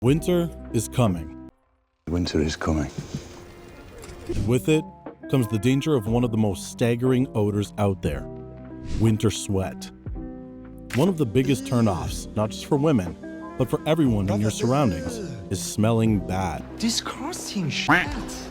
Winter is coming. Winter is coming. And with it comes the danger of one of the most staggering odors out there, winter sweat. One of the biggest turnoffs, not just for women, but for everyone in your surroundings, is smelling bad. Disgusting shit.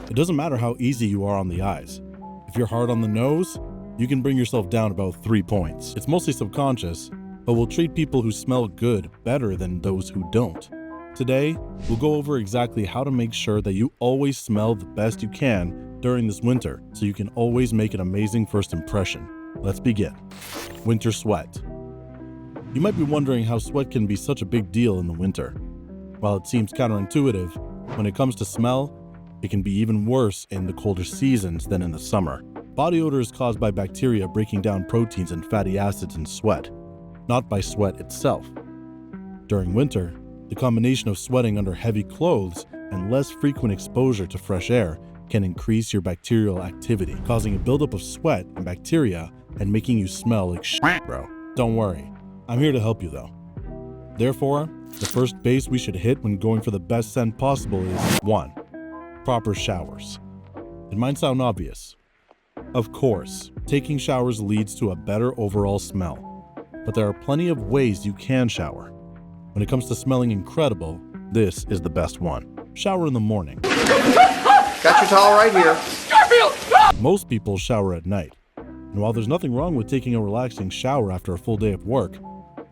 It doesn't matter how easy you are on the eyes. If you're hard on the nose, you can bring yourself down about 3 points. It's mostly subconscious, but we'll treat people who smell good better than those who don't. Today, we'll go over exactly how to make sure that you always smell the best you can during this winter, so you can always make an amazing first impression. Let's begin. Winter sweat. You might be wondering how sweat can be such a big deal in the winter. While it seems counterintuitive, when it comes to smell, it can be even worse in the colder seasons than in the summer. Body odor is caused by bacteria breaking down proteins and fatty acids in sweat, not by sweat itself. During winter, the combination of sweating under heavy clothes and less frequent exposure to fresh air can increase your bacterial activity, causing a buildup of sweat and bacteria and making you smell like shit, bro. Don't worry, I'm here to help you though. Therefore, the first base we should hit when going for the best scent possible is 1. Proper showers. It might sound obvious. Of course, taking showers leads to a better overall smell, but there are plenty of ways you can shower. When it comes to smelling incredible, this is the best one. Shower in the morning. Got your towel right here. Most people shower at night. And while there's nothing wrong with taking a relaxing shower after a full day of work,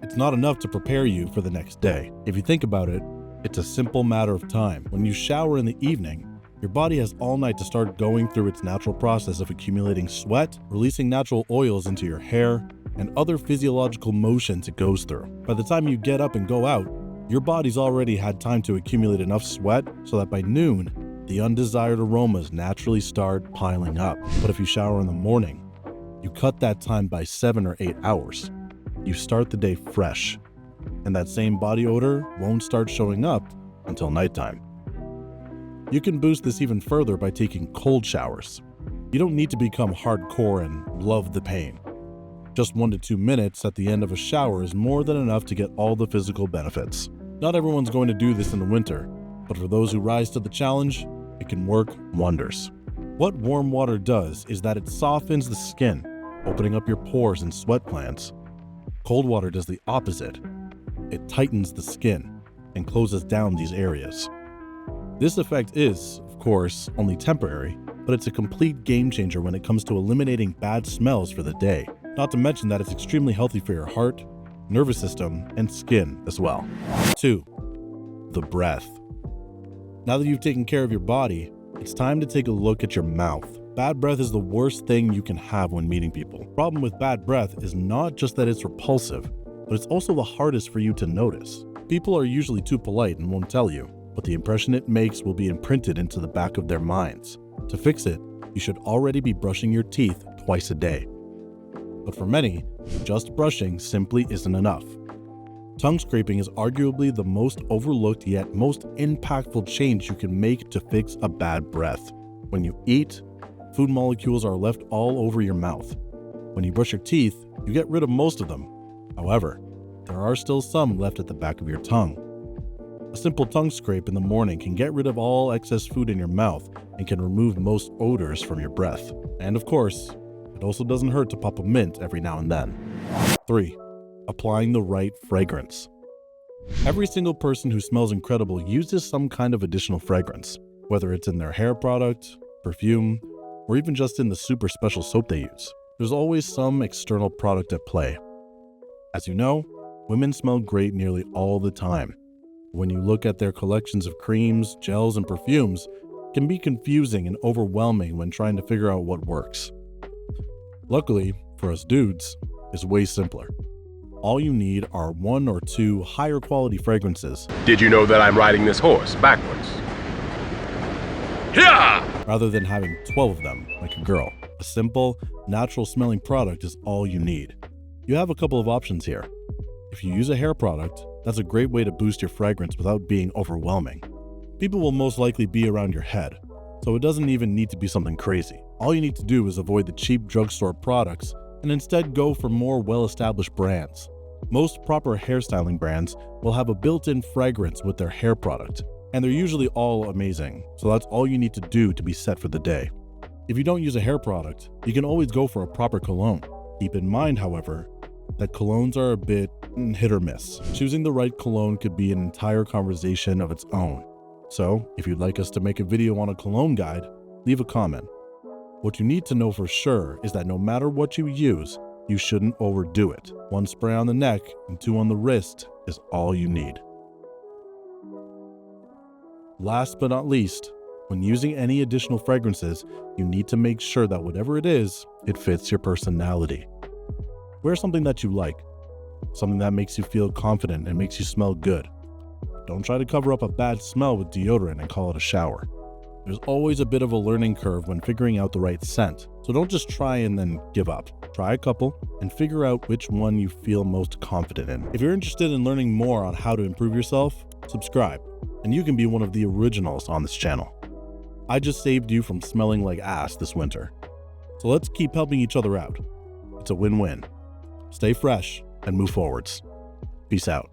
it's not enough to prepare you for the next day. If you think about it, it's a simple matter of time. When you shower in the evening, your body has all night to start going through its natural process of accumulating sweat, releasing natural oils into your hair, and other physiological motions it goes through. By the time you get up and go out, your body's already had time to accumulate enough sweat so that by noon, the undesired aromas naturally start piling up. But if you shower in the morning, you cut that time by 7 or 8 hours. You start the day fresh, and that same body odor won't start showing up until nighttime. You can boost this even further by taking cold showers. You don't need to become hardcore and love the pain. Just 1 to 2 minutes at the end of a shower is more than enough to get all the physical benefits. Not everyone's going to do this in the winter, but for those who rise to the challenge, it can work wonders. What warm water does is that it softens the skin, opening up your pores and sweat glands. Cold water does the opposite. It tightens the skin and closes down these areas. This effect is, of course, only temporary, but it's a complete game changer when it comes to eliminating bad smells for the day. Not to mention that it's extremely healthy for your heart, nervous system, and skin as well. 2. The breath. Now that you've taken care of your body, it's time to take a look at your mouth. Bad breath is the worst thing you can have when meeting people. The problem with bad breath is not just that it's repulsive, but it's also the hardest for you to notice. People are usually too polite and won't tell you, but the impression it makes will be imprinted into the back of their minds. To fix it, you should already be brushing your teeth twice a day. But for many, just brushing simply isn't enough. Tongue scraping is arguably the most overlooked yet most impactful change you can make to fix a bad breath. When you eat, food molecules are left all over your mouth. When you brush your teeth, you get rid of most of them. However, there are still some left at the back of your tongue. A simple tongue scrape in the morning can get rid of all excess food in your mouth and can remove most odors from your breath. And of course, it also doesn't hurt to pop a mint every now and then. 3. Applying the right fragrance. Every single person who smells incredible uses some kind of additional fragrance, whether it's in their hair product, perfume, or even just in the super special soap they use. There's always some external product at play. As you know, women smell great nearly all the time. When you look at their collections of creams, gels, and perfumes, it can be confusing and overwhelming when trying to figure out what works. Luckily, for us dudes, it's way simpler. All you need are 1 or 2 higher quality fragrances. Did you know that I'm riding this horse backwards? Yeah! Rather than having 12 of them, like a girl. A simple, natural smelling product is all you need. You have a couple of options here. If you use a hair product, that's a great way to boost your fragrance without being overwhelming. People will most likely be around your head, so it doesn't even need to be something crazy. All you need to do is avoid the cheap drugstore products and instead go for more well-established brands. Most proper hairstyling brands will have a built-in fragrance with their hair product, and they're usually all amazing, so that's all you need to do to be set for the day. If you don't use a hair product, you can always go for a proper cologne. Keep in mind, however, that colognes are a bit hit or miss. Choosing the right cologne could be an entire conversation of its own. So, if you'd like us to make a video on a cologne guide, leave a comment. What you need to know for sure is that no matter what you use, you shouldn't overdo it. 1 spray on the neck and 2 on the wrist is all you need. Last but not least, when using any additional fragrances, you need to make sure that whatever it is, it fits your personality. Wear something that you like, something that makes you feel confident and makes you smell good. Don't try to cover up a bad smell with deodorant and call it a shower. There's always a bit of a learning curve when figuring out the right scent, so don't just try and then give up. Try a couple and figure out which one you feel most confident in. If you're interested in learning more on how to improve yourself, subscribe, and you can be one of the originals on this channel. I just saved you from smelling like ass this winter. So let's keep helping each other out. It's a win-win. Stay fresh and move forwards. Peace out.